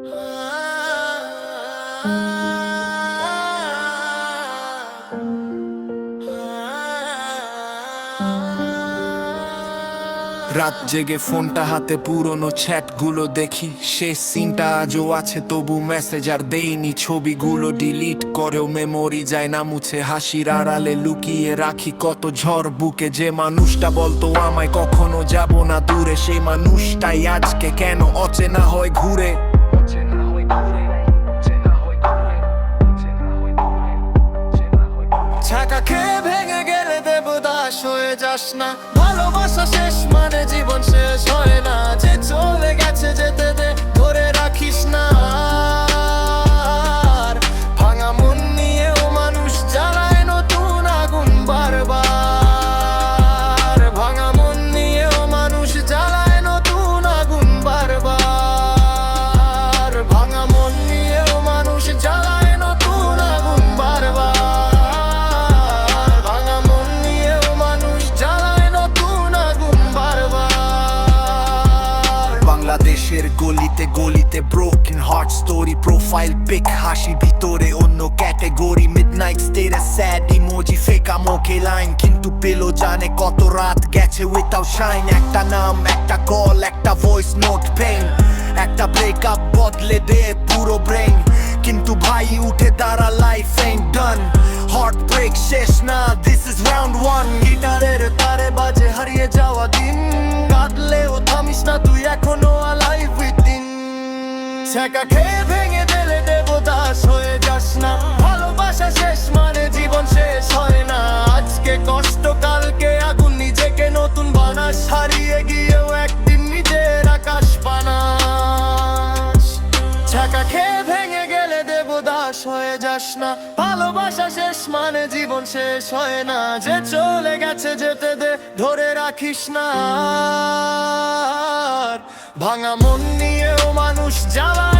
রাত জেগে ফোনটা হাতে পুরনো চ্যাট গুলো দেখি, শেষ সিনটা আজও আছে তবু মেসেজ আর দেইনি। ছবিগুলো ডিলিট করেও মেমোরি যায় না মুছে, হাসির আড়ালে লুকিয়ে রাখি কত ঝড় বুকে। যে মানুষটা বলতো আমায় কখনো যাব না দূরে, সেই মানুষটাই আজকে কেন অচেনা হয় ঘুরে। ছাকা খেয়ে ভেঙে গেলে দেবদাস হয়ে যাস না, ভালোবাসা শেষ মানে জীবন শেষ হয় না। যে চলে গেছে যেতে দে, ধরে রাখিস না। আর ভাঙা মন নিয়েও মানুষ জ্বালায় নতুন আগুন বারবার। ভাঙা মন নিয়েও মানুষ জ্বালায় নতুন আগুন বারবার। ভাঙা মন নিয়েও মানুষ জ্বালায় নতুন আগুন বারবার। বাংলাদেশের গলিতে গলিতে broken heart story, profile pic হাসি ভিতরে অন্য ক্যাটেগরি। মিডনাইট স্টেটে স্যাড ইমোজি, ফেকা মুখে লাইন, কিন্তু পেলো জানে কত রাত গেছে উইথাউট শাইন। একটা নাম, একটা কল, একটা ভয়েস নোট পেইন, একটা ব্রেকআপ বদলে দে পুরো ব্রেন। কিন্তু ভাই উঠে দাঁড়া, life ain't done, heart break শেষ না, দিস ইজ রাউন্ড ওয়ান। গিটারের তারে বাজে হারিয়ে যাওয়া দিন, কাঁদলেও থামিস না তুই এখনো alive within। ছ্যাঁকা খেয়ে ভেঙে দিলে দেবদাস হয়ে যাস না, ভালোবাসা শেষ মানে জীবন শেষ হয় না। আজকে কষ্ট কালকে আগুন, নিজেকে নতুন বানাস, হারিয়ে গিয়েও একদিন নিজের আকাশ বানাস। ছ্যাঁকা খেয়ে ভেঙে গেলে দেবদাস হয়ে যাস না, ভালোবাসা শেষ মানে জীবন শেষ হয় না। যে চলে গেছে যেতে দে, ধরে রাখিস না। ভাঙা মন নিয়েও মানুষ জ্বালা